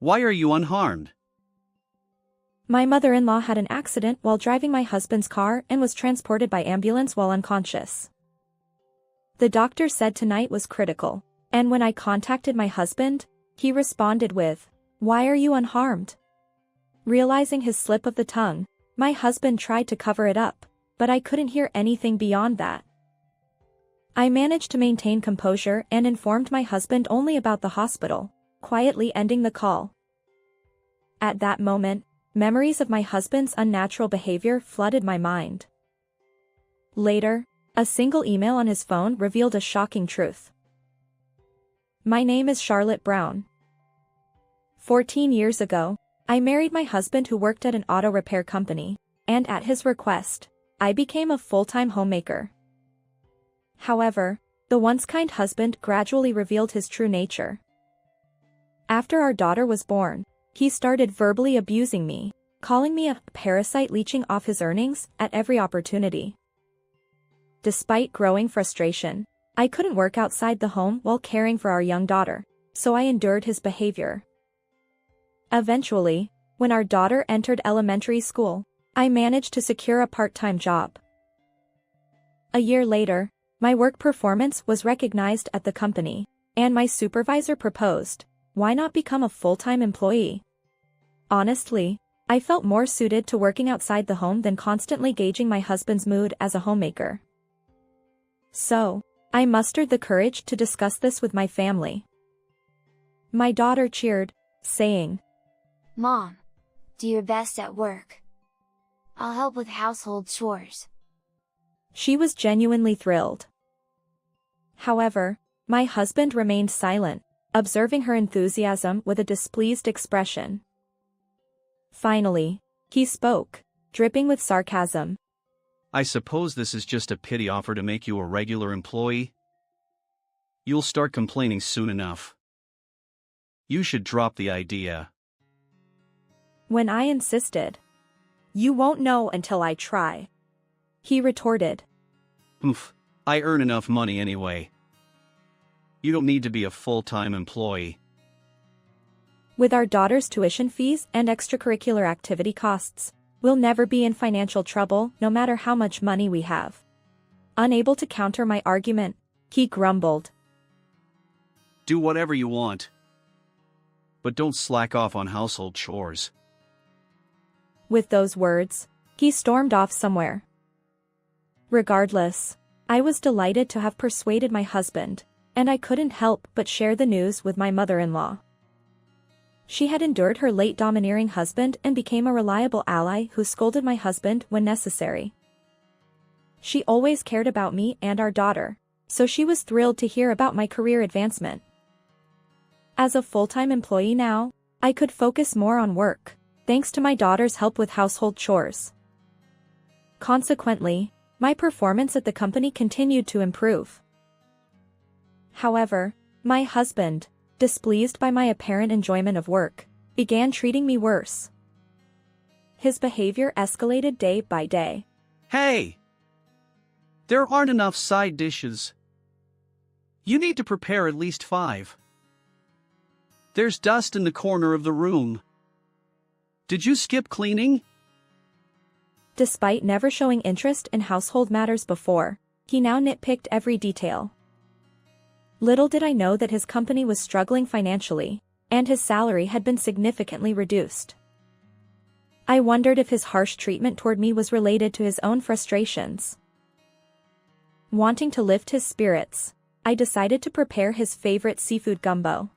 Why are you unharmed? My mother-in-law had an accident while driving my husband's car and was transported by ambulance while unconscious. The doctor said tonight was critical, and when I contacted my husband, he responded with, "Why are you unharmed?" Realizing his slip of the tongue, my husband tried to cover it up, but I couldn't hear anything beyond that. I managed to maintain composure and informed my husband only about the hospital, quietly ending the call. At that moment, memories of my husband's unnatural behavior flooded my mind. Later, a single email on his phone revealed a shocking truth. My name is Charlotte Brown. 14 years ago, I married my husband who worked at an auto repair company, and at his request, I became a full-time homemaker. However, the once kind husband gradually revealed his true nature. After our daughter was born, he started verbally abusing me, calling me a parasite leeching off his earnings at every opportunity. Despite growing frustration, I couldn't work outside the home while caring for our young daughter, so I endured his behavior. Eventually, when our daughter entered elementary school, I managed to secure a part-time job. A year later, my work performance was recognized at the company, and my supervisor proposed, "Why not become a full-time employee?" Honestly, I felt more suited to working outside the home than constantly gauging my husband's mood as a homemaker. So, I mustered the courage to discuss this with my family. My daughter cheered, saying, "Mom, do your best at work. I'll help with household chores." She was genuinely thrilled. However, my husband remained silent, observing her enthusiasm with a displeased expression. Finally, he spoke, dripping with sarcasm. I suppose this is just a pity offer to make you a regular employee? You'll start complaining soon enough. You should drop the idea. When I insisted, "You won't know until I try," he retorted. Oof, I earn enough money anyway. You don't need to be a full-time employee. With our daughter's tuition fees and extracurricular activity costs, we'll never be in financial trouble no matter how much money we have. Unable to counter my argument, he grumbled. Do whatever you want. But don't slack off on household chores. With those words, he stormed off somewhere. Regardless, I was delighted to have persuaded my husband, and I couldn't help but share the news with my mother-in-law. She had endured her late domineering husband and became a reliable ally who scolded my husband when necessary. She always cared about me and our daughter, so she was thrilled to hear about my career advancement. As a full-time employee now, I could focus more on work, thanks to my daughter's help with household chores. Consequently, my performance at the company continued to improve. However, my husband, displeased by my apparent enjoyment of work, began treating me worse. His behavior escalated day by day. Hey! There aren't enough side dishes. You need to prepare at least 5. There's dust in the corner of the room. Did you skip cleaning? Despite never showing interest in household matters before, he now nitpicked every detail. Little did I know that his company was struggling financially, and his salary had been significantly reduced. I wondered if his harsh treatment toward me was related to his own frustrations. Wanting to lift his spirits, I decided to prepare his favorite seafood gumbo.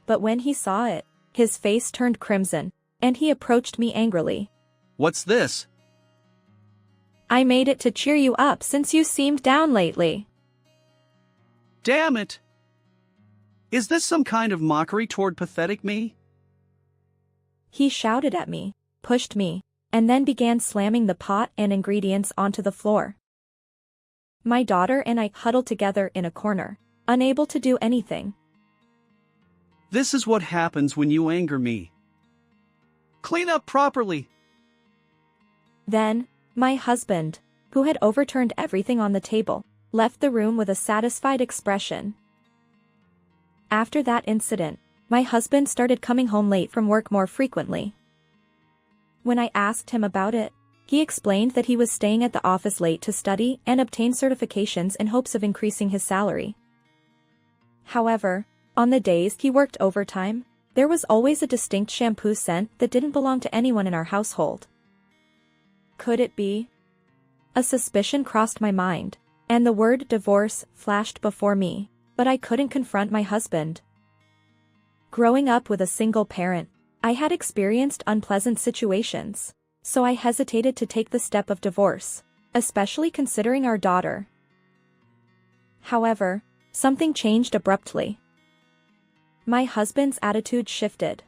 But when he saw it, his face turned crimson, and he approached me angrily. What's this? I made it to cheer you up since you seemed down lately. Damn it! Is this some kind of mockery toward pathetic me? He shouted at me, pushed me, and then began slamming the pot and ingredients onto the floor. My daughter and I huddled together in a corner, unable to do anything. This is what happens when you anger me. Clean up properly. Then, my husband, who had overturned everything on the table, left the room with a satisfied expression. After that incident, my husband started coming home late from work more frequently. When I asked him about it, he explained that he was staying at the office late to study and obtain certifications in hopes of increasing his salary. However, on the days he worked overtime, there was always a distinct shampoo scent that didn't belong to anyone in our household. Could it be? A suspicion crossed my mind, and the word divorce flashed before me, but I couldn't confront my husband. Growing up with a single parent, I had experienced unpleasant situations, so I hesitated to take the step of divorce, especially considering our daughter. However, something changed abruptly. My husband's attitude shifted.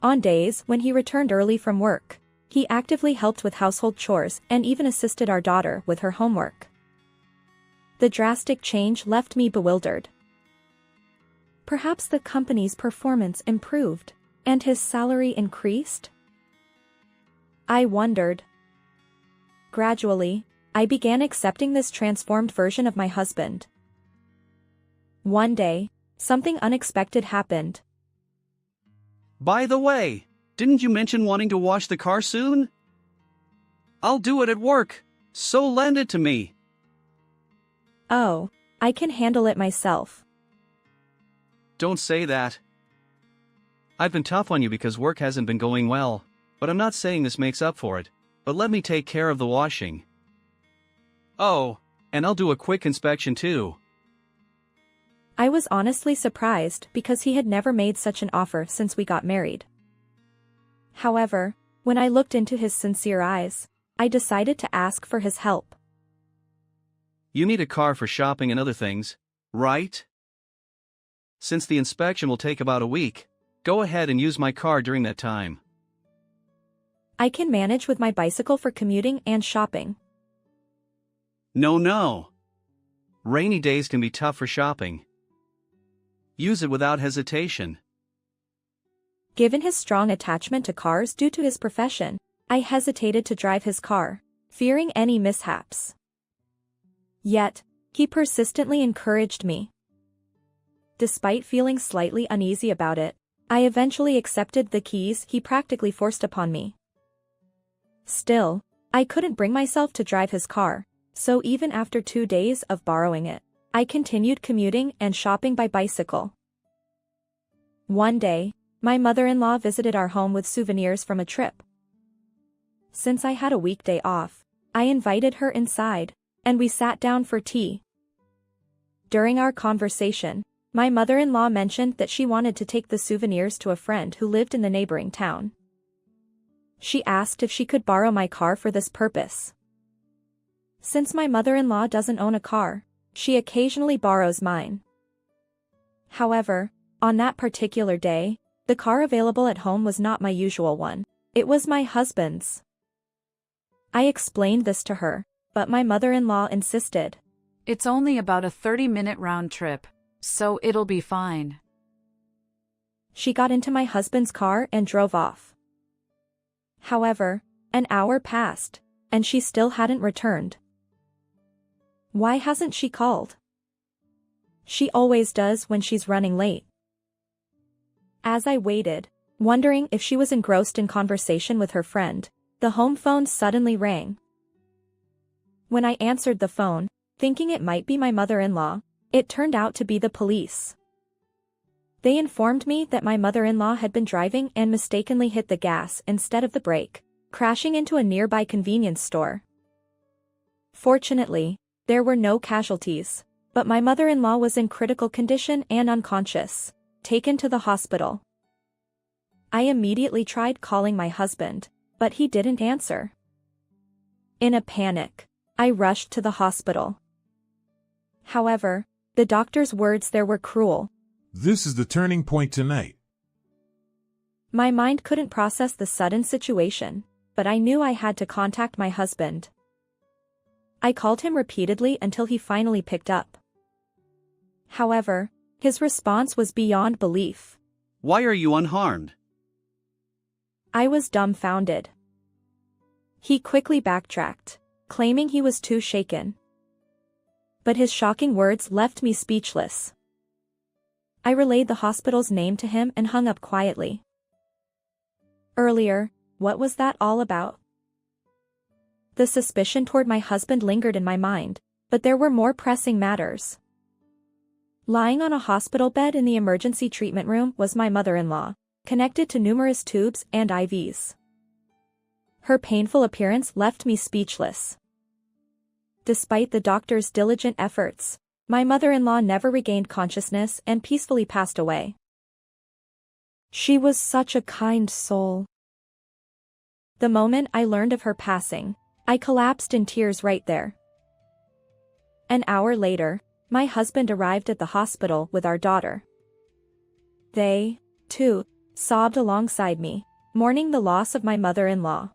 On days when he returned early from work, he actively helped with household chores and even assisted our daughter with her homework. The drastic change left me bewildered. Perhaps the company's performance improved, and his salary increased? I wondered. Gradually, I began accepting this transformed version of my husband. One day, something unexpected happened. By the way, didn't you mention wanting to wash the car soon? I'll do it at work, so lend it to me. Oh, I can handle it myself. Don't say that. I've been tough on you because work hasn't been going well, but I'm not saying this makes up for it, but let me take care of the washing. Oh, and I'll do a quick inspection too. I was honestly surprised because he had never made such an offer since we got married. However, when I looked into his sincere eyes, I decided to ask for his help. You need a car for shopping and other things, right? Since the inspection will take about a week, go ahead and use my car during that time. I can manage with my bicycle for commuting and shopping. No. Rainy days can be tough for shopping. Use it without hesitation. Given his strong attachment to cars due to his profession, I hesitated to drive his car, fearing any mishaps. Yet, he persistently encouraged me. Despite feeling slightly uneasy about it, I eventually accepted the keys he practically forced upon me. Still, I couldn't bring myself to drive his car, so even after 2 days of borrowing it, I continued commuting and shopping by bicycle. One day, my mother-in-law visited our home with souvenirs from a trip. Since I had a weekday off, I invited her inside, and we sat down for tea. During our conversation, my mother-in-law mentioned that she wanted to take the souvenirs to a friend who lived in the neighboring town. She asked if she could borrow my car for this purpose. Since my mother-in-law doesn't own a car, she occasionally borrows mine. However, on that particular day, the car available at home was not my usual one. It was my husband's. I explained this to her, but my mother-in-law insisted. It's only about a 30-minute round trip, so it'll be fine. She got into my husband's car and drove off. However, an hour passed, and she still hadn't returned. Why hasn't she called? She always does when she's running late. As I waited, wondering if she was engrossed in conversation with her friend, the home phone suddenly rang. When I answered the phone, thinking it might be my mother-in-law, it turned out to be the police. They informed me that my mother-in-law had been driving and mistakenly hit the gas instead of the brake, crashing into a nearby convenience store. Fortunately, there were no casualties, but my mother-in-law was in critical condition and unconscious, taken to the hospital. I immediately tried calling my husband, but he didn't answer. In a panic, I rushed to the hospital. However, the doctor's words there were cruel. This is the turning point tonight. My mind couldn't process the sudden situation, but I knew I had to contact my husband. I called him repeatedly until he finally picked up. However, his response was beyond belief. Why are you unharmed? I was dumbfounded. He quickly backtracked, claiming he was too shaken. But his shocking words left me speechless. I relayed the hospital's name to him and hung up quietly. Earlier, what was that all about? The suspicion toward my husband lingered in my mind, but there were more pressing matters. Lying on a hospital bed in the emergency treatment room was my mother-in-law, connected to numerous tubes and IVs. Her painful appearance left me speechless. Despite the doctor's diligent efforts, my mother-in-law never regained consciousness and peacefully passed away. She was such a kind soul. The moment I learned of her passing, I collapsed in tears right there. An hour later, my husband arrived at the hospital with our daughter. They, too, sobbed alongside me, mourning the loss of my mother-in-law.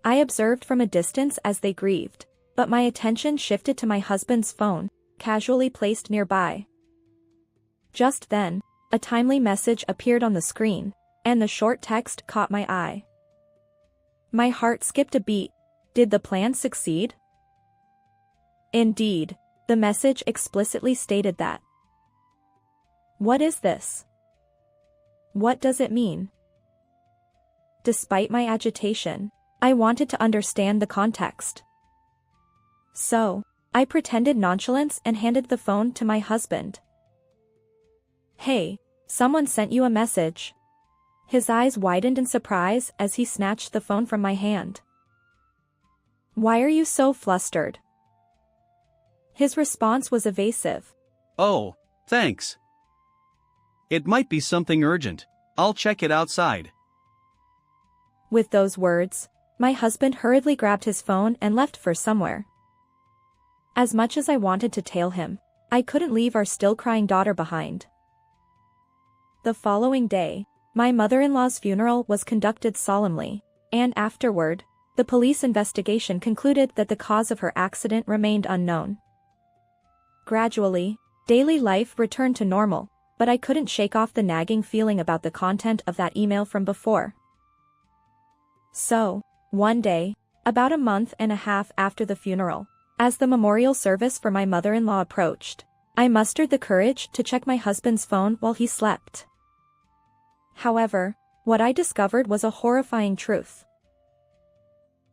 I observed from a distance as they grieved, but my attention shifted to my husband's phone, casually placed nearby. Just then, a timely message appeared on the screen, and the short text caught my eye. My heart skipped a beat. Did the plan succeed? Indeed, the message explicitly stated that. What is this? What does it mean? Despite my agitation, I wanted to understand the context. So, I pretended nonchalance and handed the phone to my husband. Hey, someone sent you a message. His eyes widened in surprise as he snatched the phone from my hand. Why are you so flustered? His response was evasive. Oh, thanks. It might be something urgent. I'll check it outside. With those words, my husband hurriedly grabbed his phone and left for somewhere. As much as I wanted to tail him, I couldn't leave our still-crying daughter behind. The following day, my mother-in-law's funeral was conducted solemnly, and afterward, the police investigation concluded that the cause of her accident remained unknown. Gradually, daily life returned to normal, but I couldn't shake off the nagging feeling about the content of that email from before. So, one day, about a month and a half after the funeral, as the memorial service for my mother-in-law approached, I mustered the courage to check my husband's phone while he slept. However, what I discovered was a horrifying truth.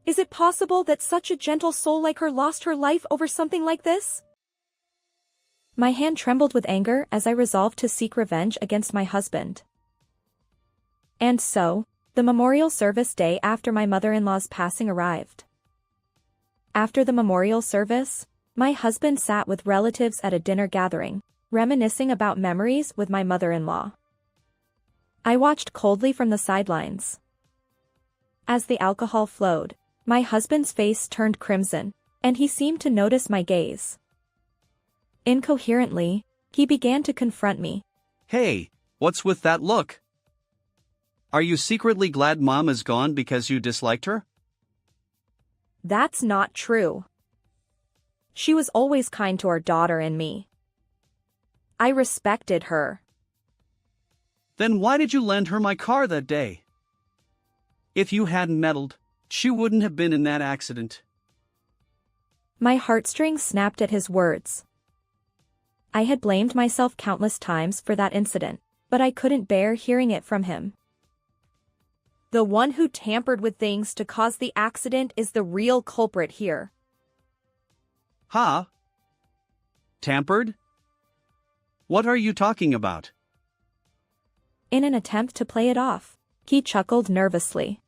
Is it possible that such a gentle soul like her lost her life over something like this? My hand trembled with anger as I resolved to seek revenge against my husband. And so, the memorial service day after my mother-in-law's passing arrived. After the memorial service, my husband sat with relatives at a dinner gathering, reminiscing about memories with my mother-in-law. I watched coldly from the sidelines. As the alcohol flowed, my husband's face turned crimson, and he seemed to notice my gaze. Incoherently, he began to confront me. Hey, what's with that look? Are you secretly glad Mom is gone because you disliked her? That's not true. She was always kind to our daughter and me. I respected her. Then why did you lend her my car that day? If you hadn't meddled, she wouldn't have been in that accident. My heartstrings snapped at his words. I had blamed myself countless times for that incident, but I couldn't bear hearing it from him. The one who tampered with things to cause the accident is the real culprit here. Huh? Tampered? What are you talking about? In an attempt to play it off, he chuckled nervously.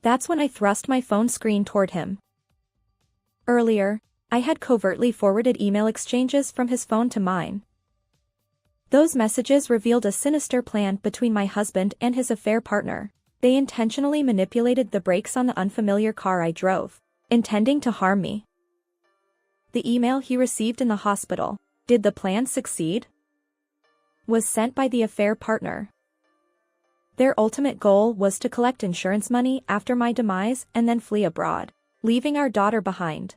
That's when I thrust my phone screen toward him. Earlier, I had covertly forwarded email exchanges from his phone to mine. Those messages revealed a sinister plan between my husband and his affair partner. They intentionally manipulated the brakes on the unfamiliar car I drove, intending to harm me. The email he received in the hospital, did the plan succeed? Was sent by the affair partner. Their ultimate goal was to collect insurance money after my demise and then flee abroad, leaving our daughter behind.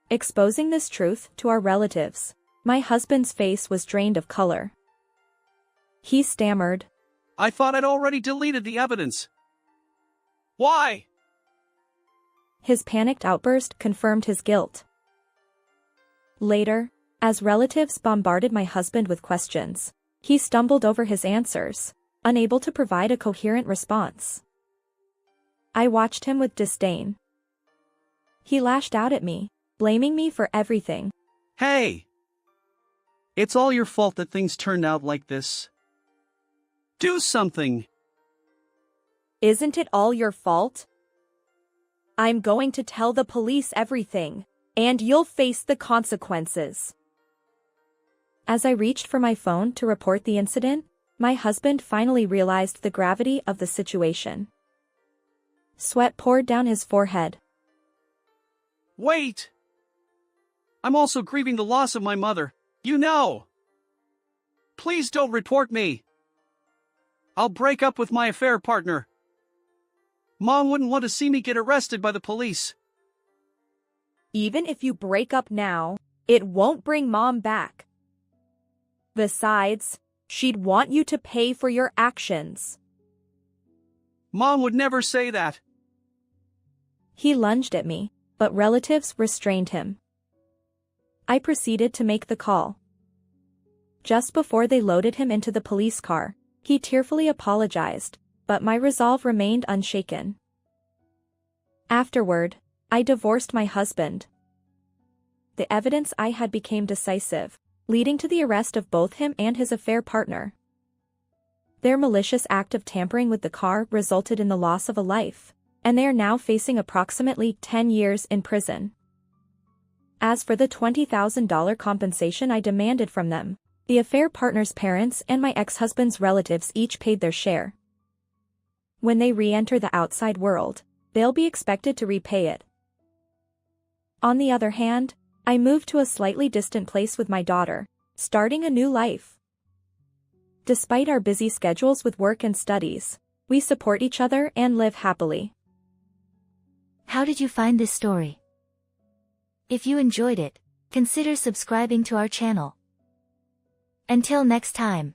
Exposing this truth to our relatives, my husband's face was drained of color. He stammered. I thought I'd already deleted the evidence. Why? His panicked outburst confirmed his guilt. Later, As relatives bombarded my husband with questions, he stumbled over his answers, unable to provide a coherent response. I watched him with disdain. He lashed out at me, blaming me for everything. Hey! It's all your fault that things turned out like this. Do something! Isn't it all your fault? I'm going to tell the police everything, and you'll face the consequences. As I reached for my phone to report the incident, my husband finally realized the gravity of the situation. Sweat poured down his forehead. Wait! I'm also grieving the loss of my mother, you know! Please don't report me! I'll break up with my affair partner. Mom wouldn't want to see me get arrested by the police. Even if you break up now, it won't bring Mom back. Besides, she'd want you to pay for your actions. Mom would never say that. He lunged at me, but relatives restrained him. I proceeded to make the call. Just before they loaded him into the police car, he tearfully apologized, but my resolve remained unshaken. Afterward, I divorced my husband. The evidence I had became decisive, leading to the arrest of both him and his affair partner. Their malicious act of tampering with the car resulted in the loss of a life, and they are now facing approximately 10 years in prison. As for the $20,000 compensation I demanded from them, the affair partner's parents and my ex-husband's relatives each paid their share. When they re-enter the outside world, they'll be expected to repay it. On the other hand, I moved to a slightly distant place with my daughter, starting a new life. Despite our busy schedules with work and studies, we support each other and live happily. How did you find this story? If you enjoyed it, consider subscribing to our channel. Until next time.